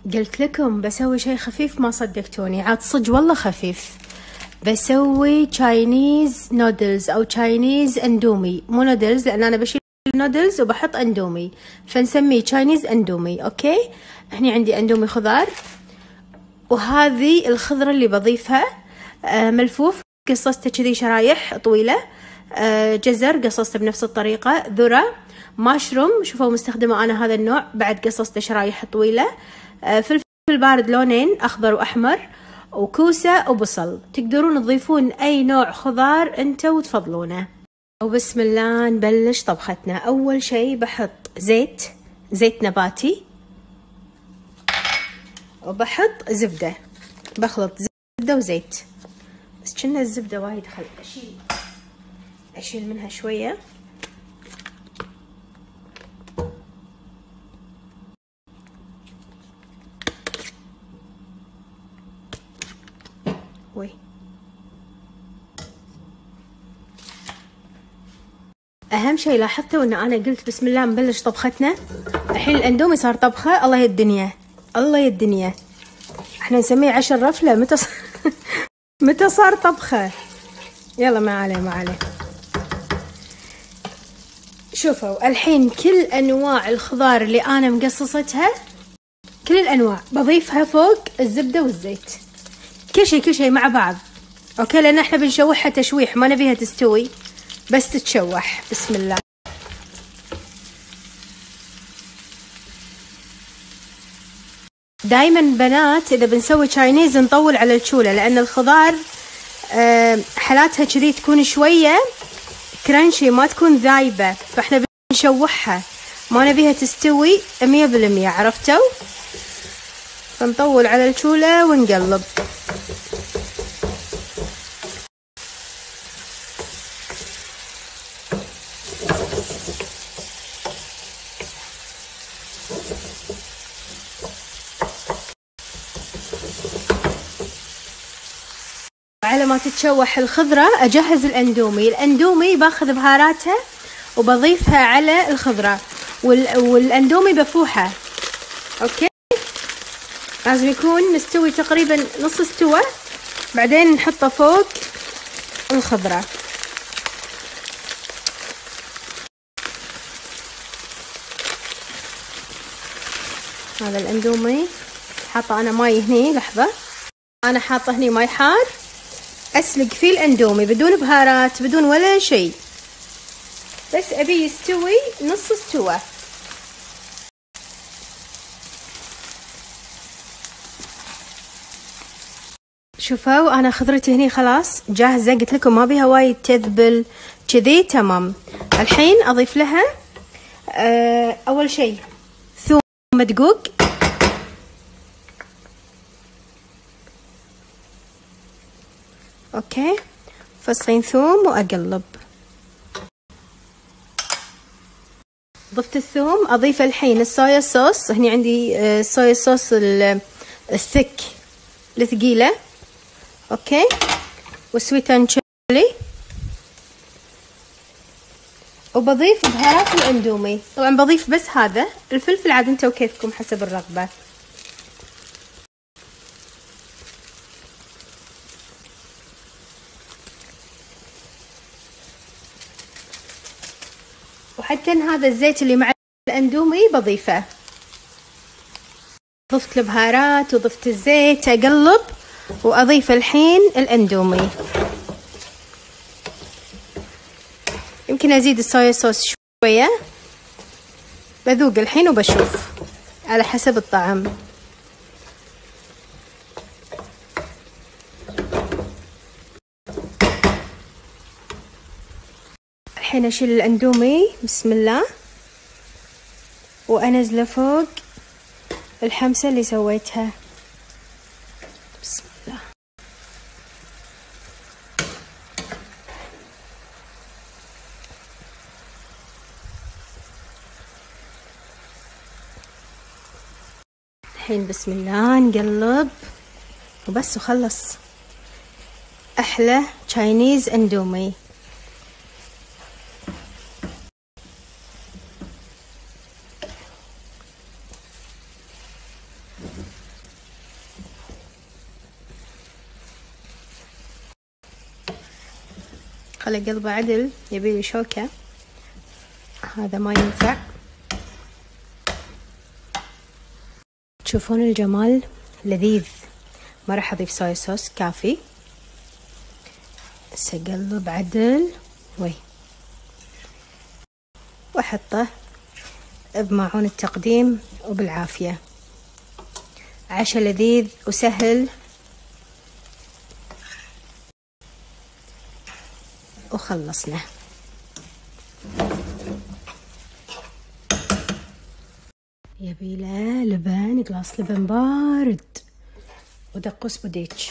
قلت لكم بسوي شيء خفيف ما صدقتوني، عاد صج والله خفيف. بسوي تشاينيز نودلز او تشاينيز اندومي، مو نودلز لان انا بشيل نودلز وبحط اندومي، فنسميه تشاينيز اندومي. اوكي، هني عندي اندومي خضار، وهذه الخضرة اللي بضيفها ملفوف، قصصته كذي شرايح طويلة. جزر قصصته بنفس الطريقة، ذرة، ماشروم، شوفوا مستخدمة أنا هذا النوع بعد، قصصته شرايح طويلة. فلفل بارد لونين أخضر وأحمر، وكوسة وبصل. تقدرون تضيفون أي نوع خضار أنتوا تفضلونه. وبسم الله نبلش طبختنا. أول شي بحط زيت نباتي، وبحط زبدة، بخلط زبدة وزيت، بس كنا الزبدة وايد أشيل منها شوية. اهم شيء لاحظته ان انا قلت بسم الله نبلش طبختنا. الحين الاندومي صار طبخه، الله يا الدنيا، احنا نسميه 10 رفله. متى صار طبخه؟ يلا ما عليه. شوفوا الحين كل انواع الخضار اللي انا مقصصتها، كل الانواع بضيفها فوق الزبده والزيت، كل شيء مع بعض. اوكي، لان احنا بنشوحها تشويح، ما نبيها تستوي بس تتشوح. بسم الله. دايما بنات اذا بنسوي تشاينيز نطول على الشولة، لان الخضار حالاتها كذي تكون شوية كرانشي، ما تكون ذايبة، فاحنا بنشوحها، ما نبيها تستوي 100%. عرفتوا؟ فنطول على الشولة ونقلب. على ما تتشوح الخضرة أجهز الأندومي باخذ بهاراتها وبضيفها على الخضرة، والأندومي بفوحه. أوكي، لازم يكون مستوي تقريبا نص استوى، بعدين نحطه فوق الخضرة. هذا الأندومي حاطة أنا ماي هني، لحظة، أنا حاطة هني ماي حار أسلق فيه الأندومي بدون بهارات بدون ولا شيء، بس أبي يستوي نص استوى. شوفوا أنا خضرتي هني خلاص جاهزة، قلت لكم ما بيها وايد تذبل كذي، تمام. الحين أضيف لها أول شيء ثوم مدقوق، اوكي، فصين ثوم واقلب. ضفت الثوم، اضيف الحين الصويا صوص، هني عندي صويا صوص الثك الثقيله، اوكي، وسويت اند تشيلي، وبضيف بهارات الاندومي. طبعا بضيف بس هذا الفلفل، عاد انتوا كيفكم حسب الرغبه. وحتى هذا الزيت اللي مع الاندومي بضيفه. ضفت البهارات وضفت الزيت، اقلب واضيف الحين الاندومي. يمكن ازيد الصويا صوص شويه، بذوق الحين وبشوف على حسب الطعم. الحين اشيل الاندومي بسم الله، وانزله فوق الحمسه اللي سويتها. بسم الله. الحين بسم الله نقلب وبس وخلص. احلى تشاينيز اندومي. خلي قلبه عدل، يبيلي شوكة، هذا ما ينفع. تشوفون الجمال؟ لذيذ. ما راح اضيف صويا صوص، كافي. بس اقلب عدل واحطه بماعون التقديم وبالعافية. عشاء لذيذ وسهل وخلصنا. يبيله لبن، قلاص لبن بارد ودقوس بوديتش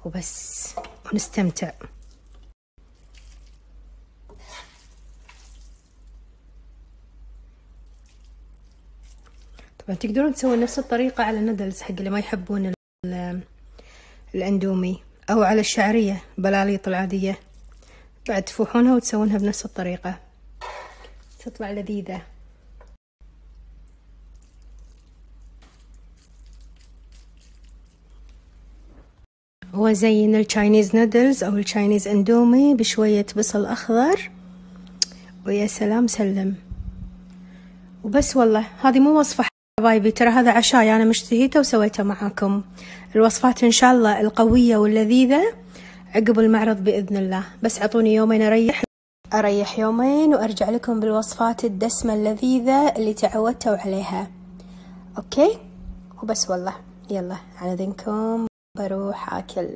وبس، ونستمتع. طبعا تقدرون تسوون نفس الطريقة على النودلز حق اللي ما يحبون الاندومي، او على الشعرية بلاليط العادية، بعد تفوحونها وتسوونها بنفس الطريقة، تطلع لذيذة. وزين التشاينيز نودلز او التشاينيز اندومي بشوية بصل اخضر، ويا سلام سلم. وبس والله، هذه مو وصفة حبايبي، ترى هذا عشاي انا مشتهيته وسويته معاكم. الوصفات ان شاء الله القوية واللذيذة عقب المعرض باذن الله، بس اعطوني يومين اريح يومين وارجع لكم بالوصفات الدسمة اللذيذة اللي تعودتوا عليها. اوكي وبس والله، يلا على اذنكم بروح اكل.